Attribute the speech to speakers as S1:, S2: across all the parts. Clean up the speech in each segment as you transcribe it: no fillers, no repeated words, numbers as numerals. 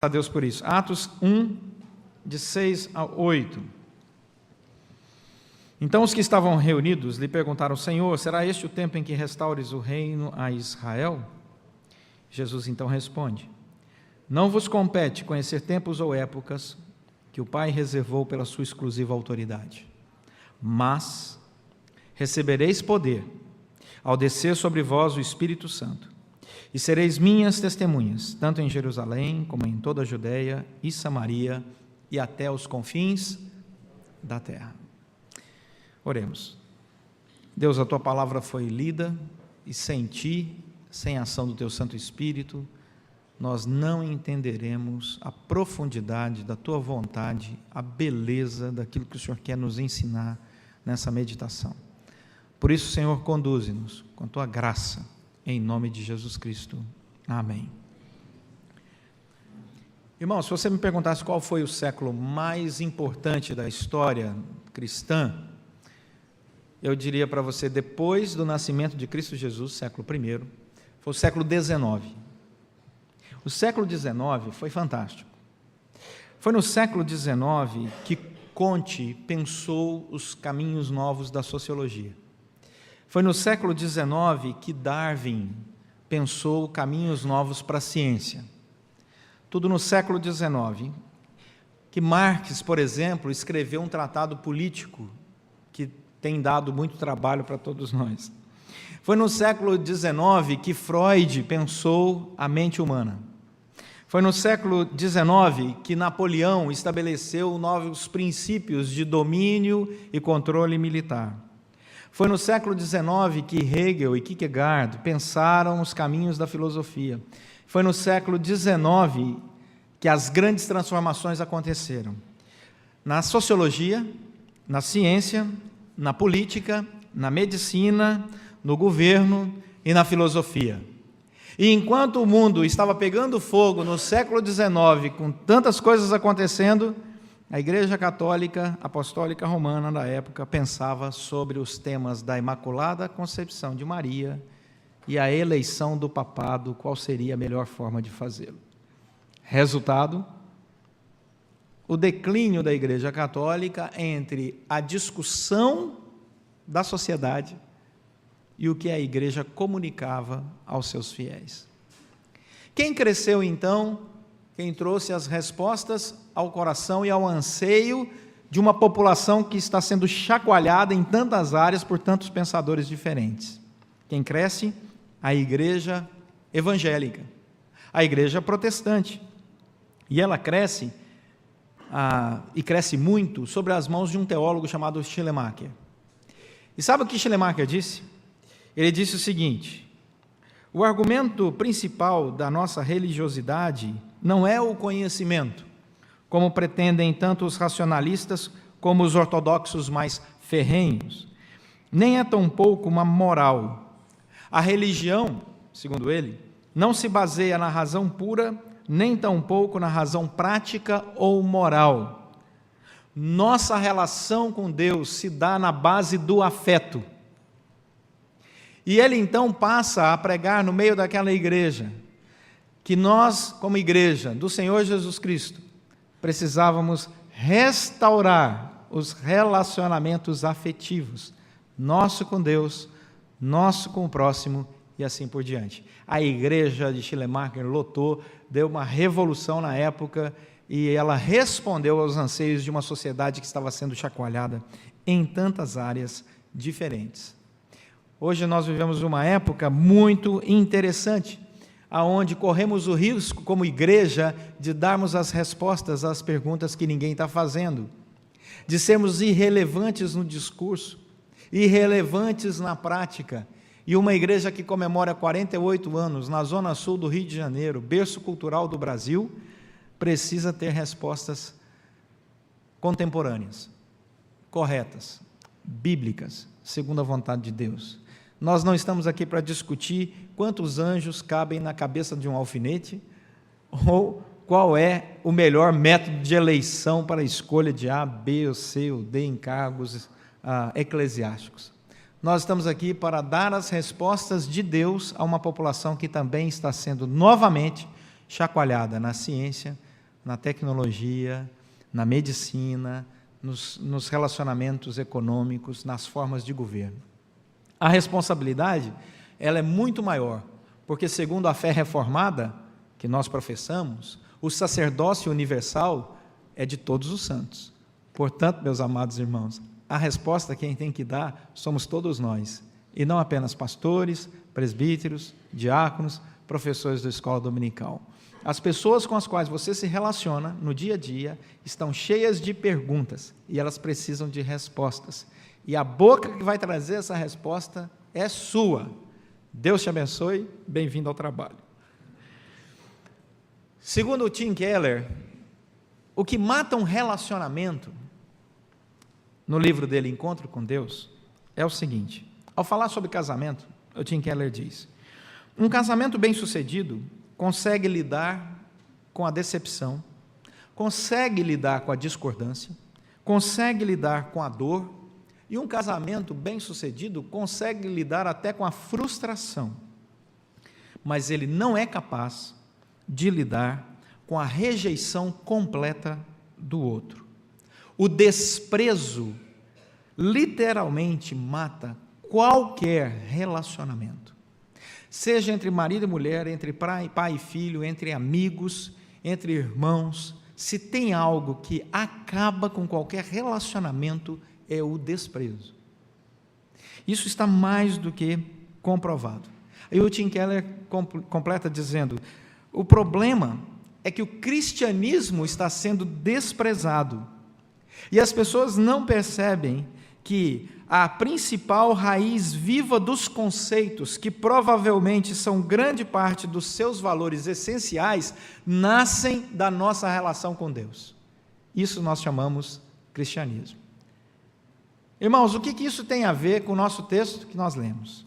S1: A Deus por isso. Atos 1, de 6 a 8. Então os que estavam reunidos lhe perguntaram: Senhor, será este o tempo em que restaures o reino a Israel? Jesus então responde: Não vos compete conhecer tempos ou épocas que o Pai reservou pela sua exclusiva autoridade, mas recebereis poder ao descer sobre vós o Espírito Santo, e sereis minhas testemunhas, tanto em Jerusalém, como em toda a Judeia e Samaria, e até os confins da terra. Oremos. Deus, a Tua palavra foi lida, e sem Ti, sem a ação do Teu Santo Espírito, nós não entenderemos a profundidade da Tua vontade, a beleza daquilo que o Senhor quer nos ensinar nessa meditação. Por isso, Senhor, conduze-nos com a Tua graça, em nome de Jesus Cristo. Amém. Irmão, se você me perguntasse qual foi o século mais importante da história cristã, eu diria para você, depois do nascimento de Cristo Jesus, século I, foi o século XIX. O século XIX foi fantástico. Foi no século XIX que Comte pensou os caminhos novos da sociologia. Foi no século XIX que Darwin pensou caminhos novos para a ciência. Tudo no século XIX. Que Marx, por exemplo, escreveu um tratado político que tem dado muito trabalho para todos nós. Foi no século XIX que Freud pensou a mente humana. Foi no século XIX que Napoleão estabeleceu novos princípios de domínio e controle militar. Foi no século XIX que Hegel e Kierkegaard pensaram os caminhos da filosofia. Foi no século XIX que as grandes transformações aconteceram. Na sociologia, na ciência, na política, na medicina, no governo e na filosofia. E enquanto o mundo estava pegando fogo no século XIX, com tantas coisas acontecendo, a Igreja Católica Apostólica Romana da época pensava sobre os temas da Imaculada Concepção de Maria e a eleição do papado, qual seria a melhor forma de fazê-lo. Resultado, o declínio da Igreja Católica entre a discussão da sociedade e o que a Igreja comunicava aos seus fiéis. Quem cresceu então? Quem trouxe as respostas ao coração e ao anseio de uma população que está sendo chacoalhada em tantas áreas por tantos pensadores diferentes. Quem cresce? A igreja evangélica, a igreja protestante. E ela cresce, e cresce muito, sobre as mãos de um teólogo chamado Schleiermacher. E sabe o que Schleiermacher disse? Ele disse o seguinte: o argumento principal da nossa religiosidade não é o conhecimento, como pretendem tanto os racionalistas como os ortodoxos mais ferrenhos, nem é tampouco uma moral. A religião, segundo ele, não se baseia na razão pura, nem tampouco na razão prática ou moral. Nossa relação com Deus se dá na base do afeto. E ele então passa a pregar no meio daquela igreja que nós, como igreja do Senhor Jesus Cristo, precisávamos restaurar os relacionamentos afetivos, nosso com Deus, nosso com o próximo e assim por diante. A igreja de Schleiermacher lotou, deu uma revolução na época e ela respondeu aos anseios de uma sociedade que estava sendo chacoalhada em tantas áreas diferentes. Hoje nós vivemos uma época muito interessante, aonde corremos o risco, como igreja, de darmos as respostas às perguntas que ninguém está fazendo, de sermos irrelevantes no discurso, irrelevantes na prática. E uma igreja que comemora 48 anos na zona sul do Rio de Janeiro, berço cultural do Brasil, precisa ter respostas contemporâneas, corretas, bíblicas, segundo a vontade de Deus. Nós não estamos aqui para discutir quantos anjos cabem na cabeça de um alfinete ou qual é o melhor método de eleição para a escolha de A, B ou C ou D em cargos eclesiásticos. Nós estamos aqui para dar as respostas de Deus a uma população que também está sendo novamente chacoalhada na ciência, na tecnologia, na medicina, nos relacionamentos econômicos, nas formas de governo. A responsabilidade, ela é muito maior, porque segundo a fé reformada que nós professamos, o sacerdócio universal é de todos os santos. Portanto, meus amados irmãos, a resposta quem tem que dar somos todos nós, e não apenas pastores, presbíteros, diáconos, professores da escola dominical. As pessoas com as quais você se relaciona no dia a dia estão cheias de perguntas e elas precisam de respostas. E a boca que vai trazer essa resposta é sua. Deus te abençoe, bem-vindo ao trabalho. Segundo o Tim Keller, o que mata um relacionamento, no livro dele Encontro com Deus, é o seguinte: ao falar sobre casamento, o Tim Keller diz: um casamento bem-sucedido consegue lidar com a decepção, consegue lidar com a discordância, consegue lidar com a dor, e um casamento bem-sucedido consegue lidar até com a frustração, mas ele não é capaz de lidar com a rejeição completa do outro. O desprezo literalmente mata qualquer relacionamento, seja entre marido e mulher, entre pai e filho, entre amigos, entre irmãos. Se tem algo que acaba com qualquer relacionamento, é o desprezo. Isso está mais do que comprovado. Aí o Tim Keller completa dizendo: o problema é que o cristianismo está sendo desprezado, e as pessoas não percebem que a principal raiz viva dos conceitos, que provavelmente são grande parte dos seus valores essenciais, nascem da nossa relação com Deus. Isso nós chamamos cristianismo. Irmãos, o que isso tem a ver com o nosso texto que nós lemos?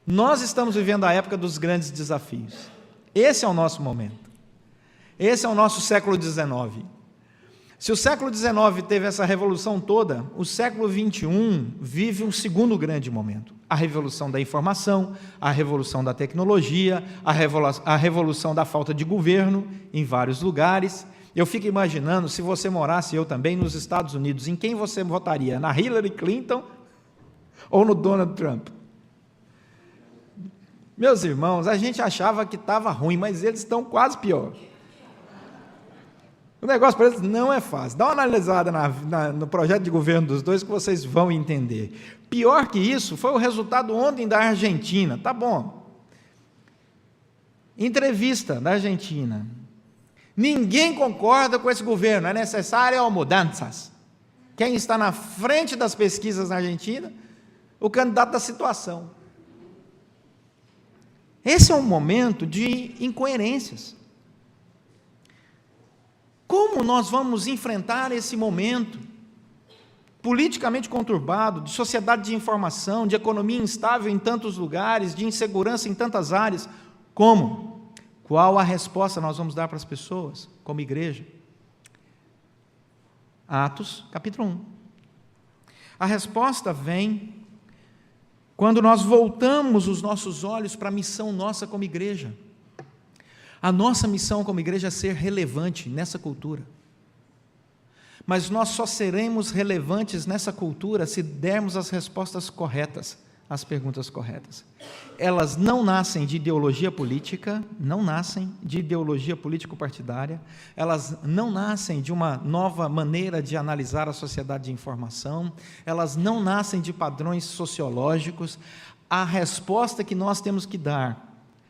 S1: Nós estamos vivendo a época dos grandes desafios. Esse é o nosso momento. Esse é o nosso século XIX. Se o século XIX teve essa revolução toda, o século XXI vive um segundo grande momento. A revolução da informação, a revolução da tecnologia, a revolução da falta de governo em vários lugares. Eu fico imaginando, se você morasse, eu também, nos Estados Unidos, em quem você votaria? Na Hillary Clinton ou no Donald Trump? Meus irmãos, a gente achava que estava ruim, mas eles estão quase pior. O negócio para eles não é fácil. Dá uma analisada no projeto de governo dos dois que vocês vão entender. Pior que isso, foi o resultado ontem da Argentina. Tá bom. Entrevista da Argentina. Ninguém concorda com esse governo, é necessário mudanças. Quem está na frente das pesquisas na Argentina? O candidato da situação. Esse é um momento de incoerências. Como nós vamos enfrentar esse momento politicamente conturbado, de sociedade de informação, de economia instável em tantos lugares, de insegurança em tantas áreas? Como? Qual a resposta nós vamos dar para as pessoas, como igreja? Atos, capítulo 1. A resposta vem quando nós voltamos os nossos olhos para a missão nossa como igreja. A nossa missão como igreja é ser relevante nessa cultura. Mas nós só seremos relevantes nessa cultura se dermos as respostas corretas, as perguntas corretas. Elas não nascem de ideologia política, não nascem de ideologia político-partidária, elas não nascem de uma nova maneira de analisar a sociedade de informação, elas não nascem de padrões sociológicos. A resposta que nós temos que dar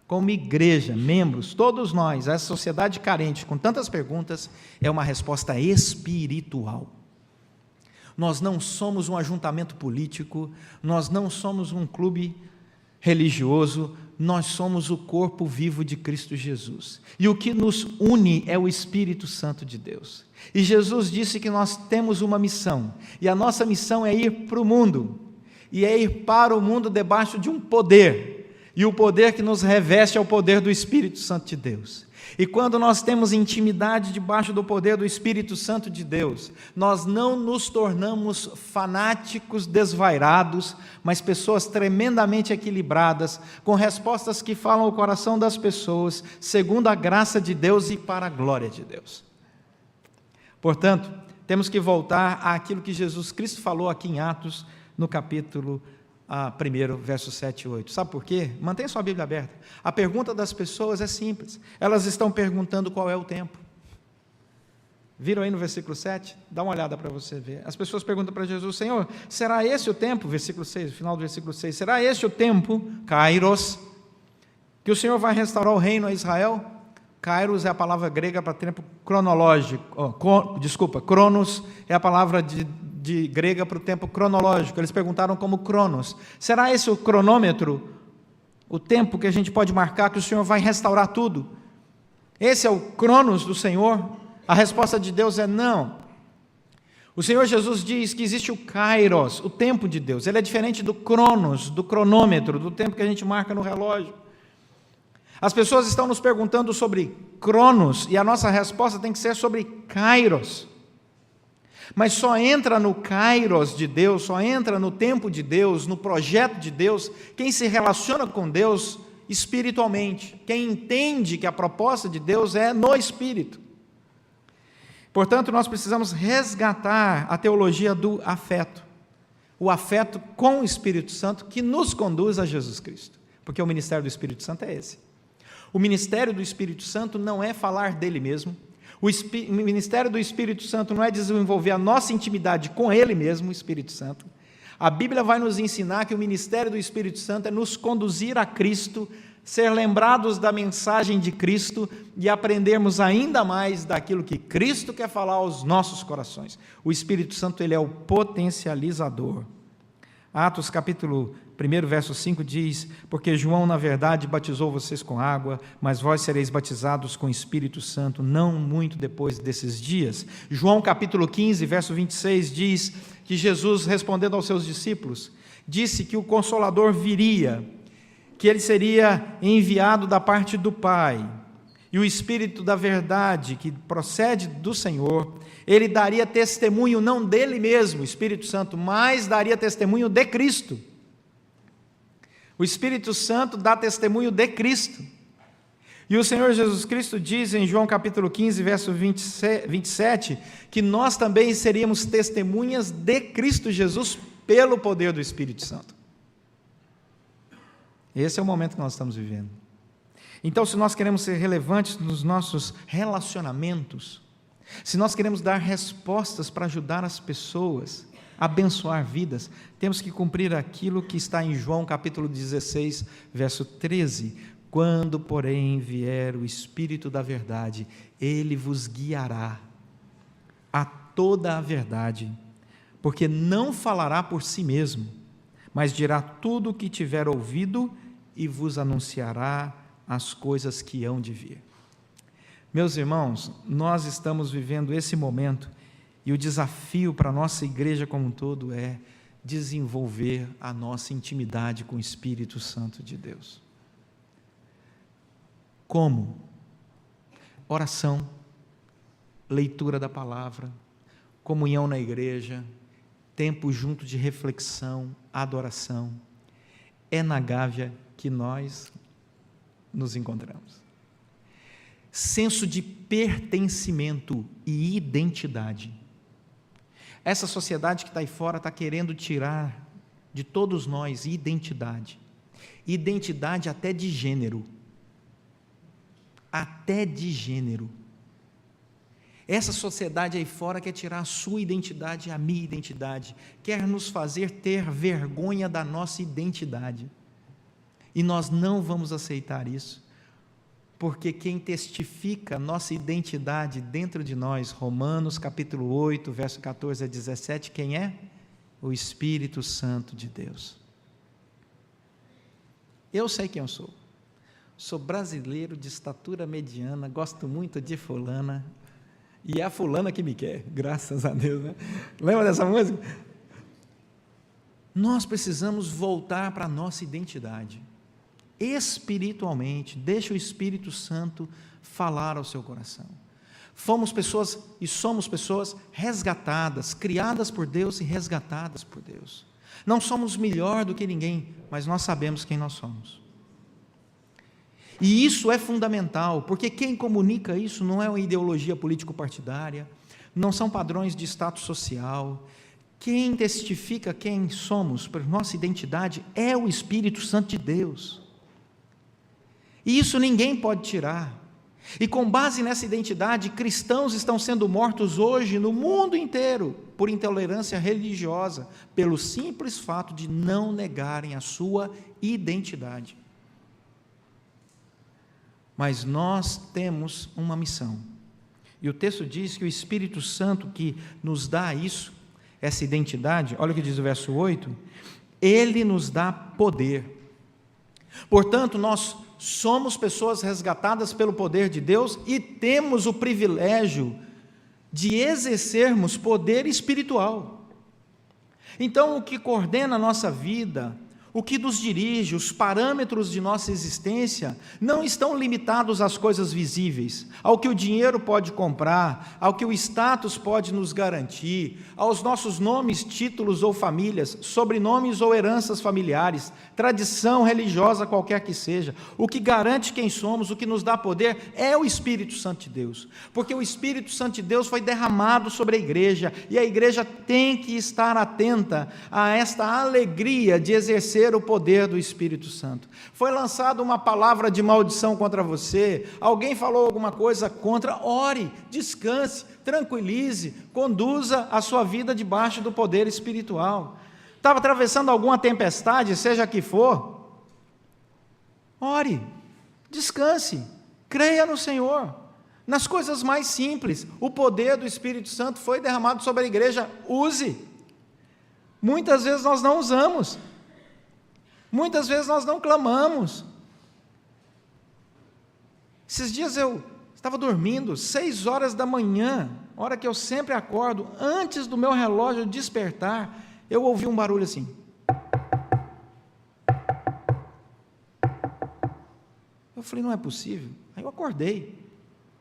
S1: como igreja, membros, todos nós, essa sociedade carente, com tantas perguntas, é uma resposta espiritual. Nós não somos um ajuntamento político, nós não somos um clube religioso, nós somos o corpo vivo de Cristo Jesus. E o que nos une é o Espírito Santo de Deus. E Jesus disse que nós temos uma missão, e a nossa missão é ir para o mundo, e é ir para o mundo debaixo de um poder. E o poder que nos reveste é o poder do Espírito Santo de Deus. E quando nós temos intimidade debaixo do poder do Espírito Santo de Deus, nós não nos tornamos fanáticos desvairados, mas pessoas tremendamente equilibradas, com respostas que falam o coração das pessoas, segundo a graça de Deus e para a glória de Deus. Portanto, temos que voltar àquilo que Jesus Cristo falou aqui em Atos, no capítulo 1, versos 7 e 8. Sabe por quê? Mantenha sua Bíblia aberta. A pergunta das pessoas é simples. Elas estão perguntando qual é o tempo. Viram aí no versículo 7? Dá uma olhada para você ver. As pessoas perguntam para Jesus: Senhor, será esse o tempo? Versículo 6, final do versículo 6. Será este o tempo, Kairos, que o Senhor vai restaurar o reino a Israel? Kairos é a palavra grega para tempo cronológico. Cronos é a palavra grega para o tempo cronológico. Eles perguntaram como Cronos. Será esse o cronômetro, o tempo que a gente pode marcar que o Senhor vai restaurar tudo? Esse é o Cronos do Senhor? A resposta de Deus é não. O Senhor Jesus diz que existe o Kairos, o tempo de Deus. Ele é diferente do Cronos, do cronômetro, do tempo que a gente marca no relógio. As pessoas estão nos perguntando sobre Cronos e a nossa resposta tem que ser sobre Kairos. Mas só entra no Kairos de Deus, só entra no tempo de Deus, no projeto de Deus, quem se relaciona com Deus espiritualmente, quem entende que a proposta de Deus é no Espírito. Portanto, nós precisamos resgatar a teologia do afeto, o afeto com o Espírito Santo que nos conduz a Jesus Cristo, porque o ministério do Espírito Santo é esse. O ministério do Espírito Santo não é falar dele mesmo, o ministério do Espírito Santo não é desenvolver a nossa intimidade com ele mesmo, o Espírito Santo. A Bíblia vai nos ensinar que o ministério do Espírito Santo é nos conduzir a Cristo, ser lembrados da mensagem de Cristo e aprendermos ainda mais daquilo que Cristo quer falar aos nossos corações. O Espírito Santo, ele é o potencializador. Atos capítulo 1, verso 5 diz: porque João, na verdade, batizou vocês com água, mas vós sereis batizados com o Espírito Santo, não muito depois desses dias. João capítulo 15, verso 26 diz que Jesus, respondendo aos seus discípulos, disse que o Consolador viria, que ele seria enviado da parte do Pai, e o Espírito da verdade, que procede do Senhor, ele daria testemunho não dele mesmo, o Espírito Santo, mas daria testemunho de Cristo. O Espírito Santo dá testemunho de Cristo. E o Senhor Jesus Cristo diz em João capítulo 15, verso 27, que nós também seríamos testemunhas de Cristo Jesus pelo poder do Espírito Santo. Esse é o momento que nós estamos vivendo. Então, se nós queremos ser relevantes nos nossos relacionamentos, se nós queremos dar respostas para ajudar as pessoas, abençoar vidas, temos que cumprir aquilo que está em João capítulo 16, verso 13. Quando, porém, vier o Espírito da verdade, ele vos guiará a toda a verdade, porque não falará por si mesmo, mas dirá tudo o que tiver ouvido e vos anunciará as coisas que hão de vir. Meus irmãos, nós estamos vivendo esse momento e o desafio para a nossa igreja como um todo é desenvolver a nossa intimidade com o Espírito Santo de Deus. Como? Oração, leitura da palavra, comunhão na igreja, tempo junto de reflexão, adoração. É na Gávea que nós nos encontramos. Senso de pertencimento e identidade. Essa sociedade que está aí fora está querendo tirar de todos nós identidade. Identidade até de gênero. Até de gênero. Essa sociedade aí fora quer tirar a sua identidade e a minha identidade. Quer nos fazer ter vergonha da nossa identidade. E nós não vamos aceitar isso, porque quem testifica nossa identidade dentro de nós, Romanos capítulo 8, verso 14 a 17, quem é? O Espírito Santo de Deus. Eu sei quem eu sou. Sou brasileiro de estatura mediana, gosto muito de fulana, e é a fulana que me quer, graças a Deus, né? Lembra dessa música? Nós precisamos voltar para a nossa identidade. Espiritualmente, deixa o Espírito Santo falar ao seu coração. Fomos pessoas e somos pessoas resgatadas, criadas por Deus e resgatadas por Deus. Não somos melhor do que ninguém, mas nós sabemos quem nós somos. E isso é fundamental, porque quem comunica isso não é uma ideologia político-partidária, não são padrões de status social. Quem testifica quem somos, por nossa identidade, é o Espírito Santo de Deus. E isso ninguém pode tirar. E com base nessa identidade, cristãos estão sendo mortos hoje no mundo inteiro por intolerância religiosa, pelo simples fato de não negarem a sua identidade. Mas nós temos uma missão. E o texto diz que o Espírito Santo que nos dá isso, essa identidade, olha o que diz o verso 8, ele nos dá poder. Portanto, nós somos pessoas resgatadas pelo poder de Deus e temos o privilégio de exercermos poder espiritual. Então, o que coordena a nossa vida, o que nos dirige, os parâmetros de nossa existência, não estão limitados às coisas visíveis, ao que o dinheiro pode comprar, ao que o status pode nos garantir, aos nossos nomes, títulos ou famílias, sobrenomes ou heranças familiares, tradição religiosa qualquer que seja. O que garante quem somos, o que nos dá poder, é o Espírito Santo de Deus, porque o Espírito Santo de Deus foi derramado sobre a igreja, e a igreja tem que estar atenta a esta alegria de exercer o poder do Espírito Santo. Foi lançada uma palavra de maldição contra você, alguém falou alguma coisa contra, ore, descanse, tranquilize, conduza a sua vida debaixo do poder espiritual. Estava atravessando alguma tempestade, seja que for, ore, descanse, creia no Senhor, nas coisas mais simples. O poder do Espírito Santo foi derramado sobre a igreja, use. Muitas vezes nós não usamos, muitas vezes nós não clamamos. Esses dias eu estava dormindo, 6 horas da manhã, hora que eu sempre acordo, antes do meu relógio despertar, eu ouvi um barulho assim. Eu falei, não é possível. Aí eu acordei,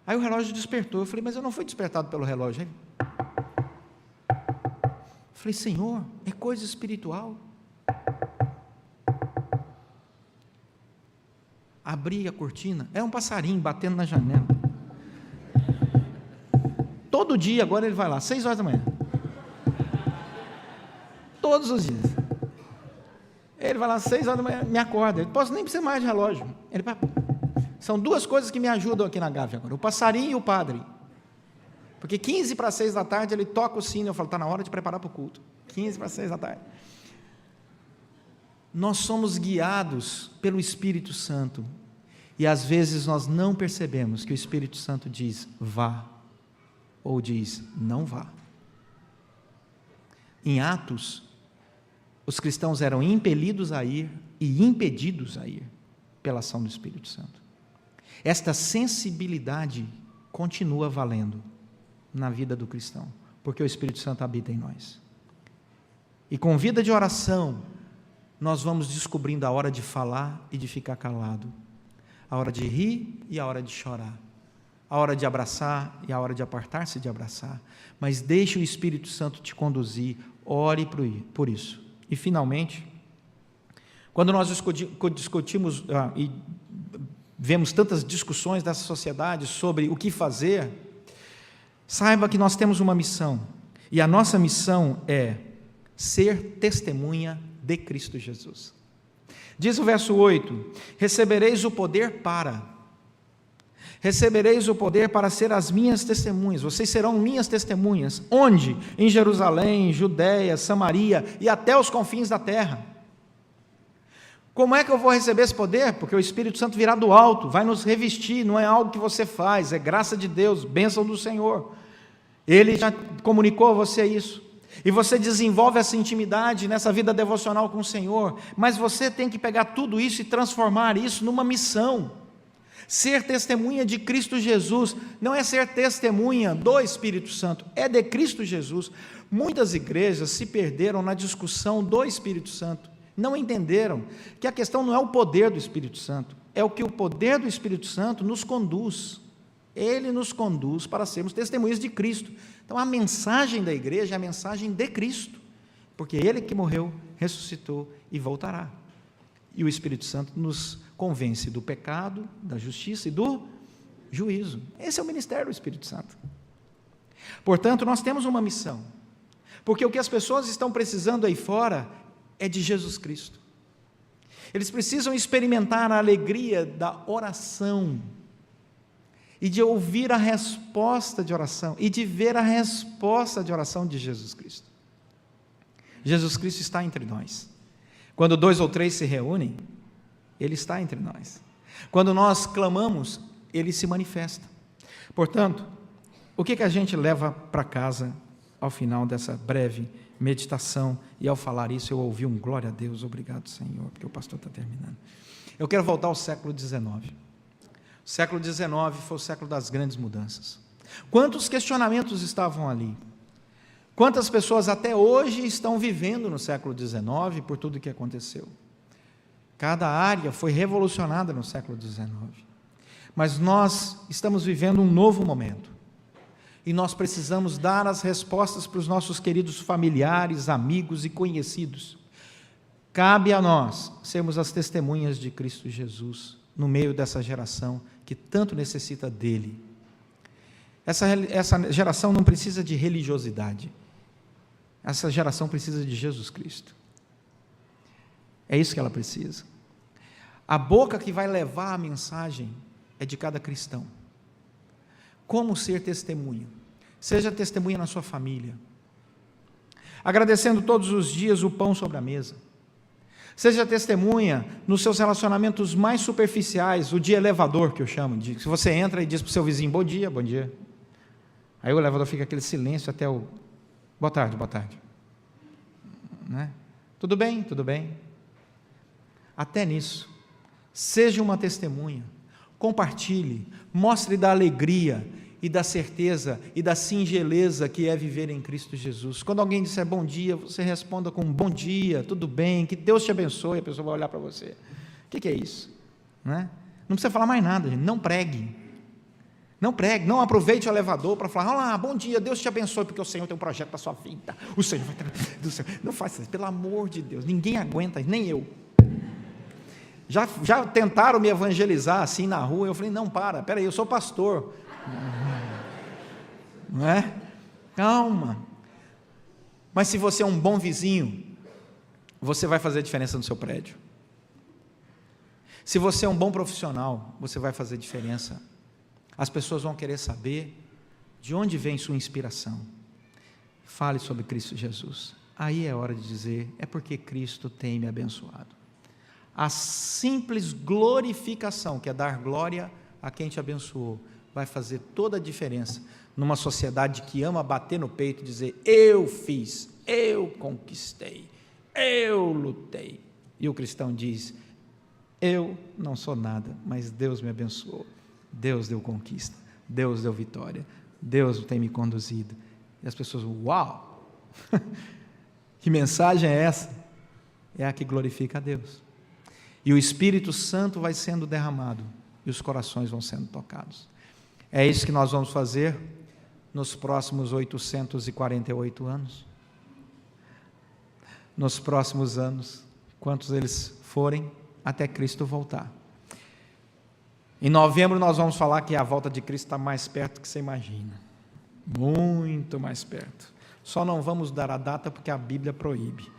S1: aí o relógio despertou, eu falei, mas eu não fui despertado pelo relógio. Aí eu falei, Senhor, é coisa espiritual. Abri a cortina, é um passarinho batendo na janela. Todo dia, agora ele vai lá, 6 horas da manhã. Todos os dias. Ele vai lá, 6 horas da manhã, me acorda. Eu posso nem precisar mais de relógio. São 2 coisas que me ajudam aqui na Gávea agora, o passarinho e o padre. Porque 15 para 6 da tarde ele toca o sino, eu falo, está na hora de preparar para o culto. 15 para 6 da tarde. Nós somos guiados pelo Espírito Santo, e às vezes nós não percebemos que o Espírito Santo diz, vá, ou diz, não vá. Em Atos, os cristãos eram impelidos a ir e impedidos a ir pela ação do Espírito Santo. Esta sensibilidade continua valendo na vida do cristão, porque o Espírito Santo habita em nós. E com vida de oração, nós vamos descobrindo a hora de falar e de ficar calado, a hora de rir e a hora de chorar, a hora de abraçar e a hora de apartar-se de abraçar. Mas deixe o Espírito Santo te conduzir, ore por isso. E finalmente, quando nós discutimos e vemos tantas discussões dessa sociedade sobre o que fazer, saiba que nós temos uma missão, e a nossa missão é ser testemunha de Cristo Jesus. Diz o verso 8, recebereis o poder para ser as minhas testemunhas, vocês serão minhas testemunhas, onde? Em Jerusalém, Judeia, Samaria e até os confins da terra. Como é que eu vou receber esse poder? Porque o Espírito Santo virá do alto, vai nos revestir, não é algo que você faz, é graça de Deus, bênção do Senhor. Ele já comunicou a você isso. E você desenvolve essa intimidade nessa vida devocional com o Senhor, mas você tem que pegar tudo isso e transformar isso numa missão. Ser testemunha de Cristo Jesus não é ser testemunha do Espírito Santo, é de Cristo Jesus. Muitas igrejas se perderam na discussão do Espírito Santo, não entenderam que a questão não é o poder do Espírito Santo, é o que o poder do Espírito Santo nos conduz. Ele nos conduz para sermos testemunhas de Cristo. Então a mensagem da igreja é a mensagem de Cristo, porque Ele que morreu, ressuscitou e voltará. E o Espírito Santo nos convence do pecado, da justiça e do juízo. Esse é o ministério do Espírito Santo. Portanto, nós temos uma missão, porque o que as pessoas estão precisando aí fora é de Jesus Cristo. Eles precisam experimentar a alegria da oração, e de ouvir a resposta de oração, e de ver a resposta de oração de Jesus Cristo. Jesus Cristo está entre nós. Quando 2 ou 3 se reúnem, Ele está entre nós. Quando nós clamamos, Ele se manifesta. Portanto, o que a gente leva para casa ao final dessa breve meditação? E ao falar isso, eu ouvi um glória a Deus, obrigado Senhor, porque o pastor está terminando. Eu quero voltar ao século XIX. O século XIX foi o século das grandes mudanças. Quantos questionamentos estavam ali? Quantas pessoas até hoje estão vivendo no século XIX por tudo o que aconteceu? Cada área foi revolucionada no século XIX. Mas nós estamos vivendo um novo momento. E nós precisamos dar as respostas para os nossos queridos familiares, amigos e conhecidos. Cabe a nós sermos as testemunhas de Cristo Jesus no meio dessa geração que tanto necessita dele. Essa geração não precisa de religiosidade. Essa geração precisa de Jesus Cristo. É isso que ela precisa. A boca que vai levar a mensagem é de cada cristão. Como ser testemunha? Seja testemunha na sua família, agradecendo todos os dias o pão sobre a mesa. Seja testemunha nos seus relacionamentos mais superficiais, o de elevador, que eu chamo, de se você entra e diz para o seu vizinho, bom dia, bom dia. Aí o elevador fica aquele silêncio até o, boa tarde, né? Tudo bem, tudo bem. Até nisso, seja uma testemunha, compartilhe, mostre da alegria e da certeza e da singeleza que é viver em Cristo Jesus. Quando alguém disser bom dia, você responda com bom dia, tudo bem, que Deus te abençoe, a pessoa vai olhar para você. O que é isso? Né? Não precisa falar mais nada, gente. Não pregue, não aproveite o elevador para falar, olá, bom dia, Deus te abençoe, porque o Senhor tem um projeto para a sua vida, o Senhor vai não faça isso, pelo amor de Deus, ninguém aguenta, nem eu. Já tentaram me evangelizar assim na rua, eu falei, não, peraí, eu sou pastor. Não é? Calma. Mas se você é um bom vizinho, você vai fazer diferença no seu prédio. Se você é um bom profissional, você vai fazer diferença. As pessoas vão querer saber de onde vem sua inspiração. Fale sobre Cristo Jesus. Aí é hora de dizer, é porque Cristo tem me abençoado. A simples glorificação, que é dar glória a quem te abençoou, vai fazer toda a diferença numa sociedade que ama bater no peito e dizer, eu fiz, eu conquistei, eu lutei. E o cristão diz, eu não sou nada, mas Deus me abençoou, Deus deu conquista, Deus deu vitória, Deus tem me conduzido. E as pessoas, uau, que mensagem é essa? É a que glorifica a Deus. E o Espírito Santo vai sendo derramado, e os corações vão sendo tocados. É isso que nós vamos fazer nos próximos 848 anos. Nos próximos anos, quantos eles forem, até Cristo voltar. Em novembro nós vamos falar que a volta de Cristo está mais perto do que você imagina. Muito mais perto. Só não vamos dar a data porque a Bíblia proíbe.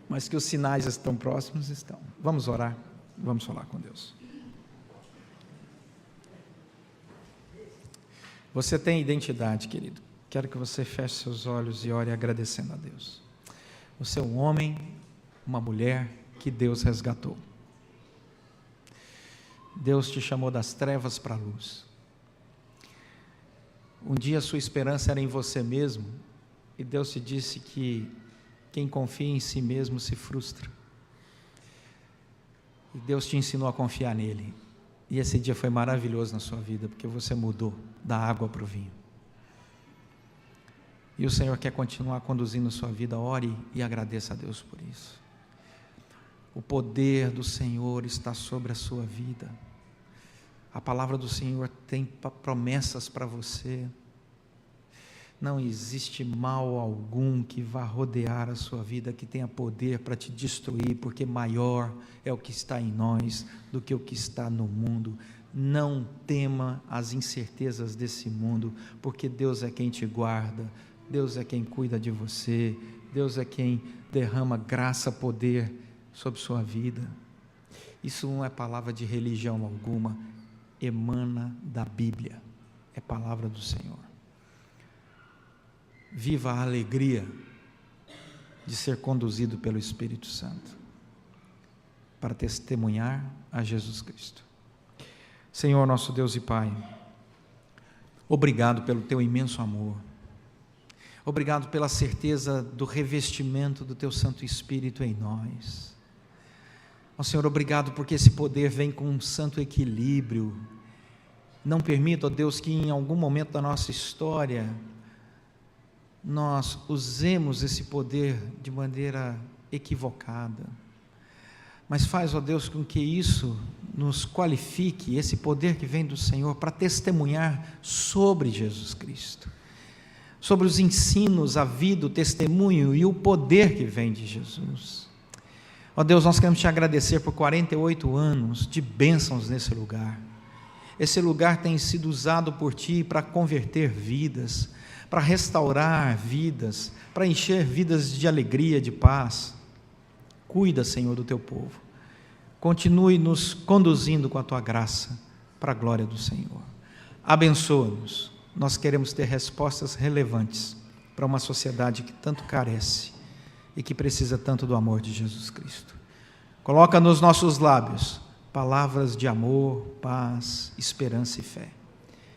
S1: Mas que os sinais estão próximos, estão. Vamos orar, vamos falar com Deus. Você tem identidade, querido. Quero que você feche seus olhos e ore agradecendo a Deus. Você é um homem, uma mulher que Deus resgatou. Deus te chamou das trevas para a luz. Um dia a sua esperança era em você mesmo, e Deus te disse que quem confia em si mesmo se frustra. E Deus te ensinou a confiar nele. E esse dia foi maravilhoso na sua vida, porque você mudou da água para o vinho. E o Senhor quer continuar conduzindo a sua vida. Ore e agradeça a Deus por isso. O poder do Senhor está sobre a sua vida. A palavra do Senhor tem promessas para você. não existe mal algum que vá rodear a sua vida, que tenha poder para te destruir, porque maior é o que está em nós do que o que está no mundo. Não tema as incertezas desse mundo, porque Deus é quem te guarda, Deus é quem cuida de você, Deus é quem derrama graça, poder sobre sua vida. Isso não é palavra de religião alguma, emana da Bíblia, é palavra do Senhor. Viva a alegria de ser conduzido pelo Espírito Santo para testemunhar a Jesus Cristo. Senhor, nosso Deus e Pai, obrigado pelo teu imenso amor, obrigado pela certeza do revestimento do teu Santo Espírito em nós. Ó Senhor, obrigado porque esse poder vem com um santo equilíbrio. Não permita, ó Deus, que em algum momento da nossa história nós usemos esse poder de maneira equivocada, mas faz, ó Deus, com que isso nos qualifique, esse poder que vem do Senhor, para testemunhar sobre Jesus Cristo, sobre os ensinos, a vida, o testemunho e o poder que vem de Jesus. Ó Deus, nós queremos te agradecer por 48 anos de bênçãos nesse lugar. Esse lugar tem sido usado por ti para converter vidas, para restaurar vidas, para encher vidas de alegria, de paz. Cuida, Senhor, do teu povo. Continue nos conduzindo com a tua graça para a glória do Senhor. Abençoa-nos. Nós queremos ter respostas relevantes para uma sociedade que tanto carece e que precisa tanto do amor de Jesus Cristo. Coloca nos nossos lábios palavras de amor, paz, esperança e fé.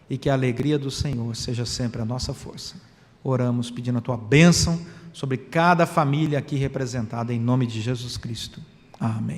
S1: E que a alegria do Senhor seja sempre a nossa força. Oramos pedindo a tua bênção sobre cada família aqui representada, em nome de Jesus Cristo. Amém.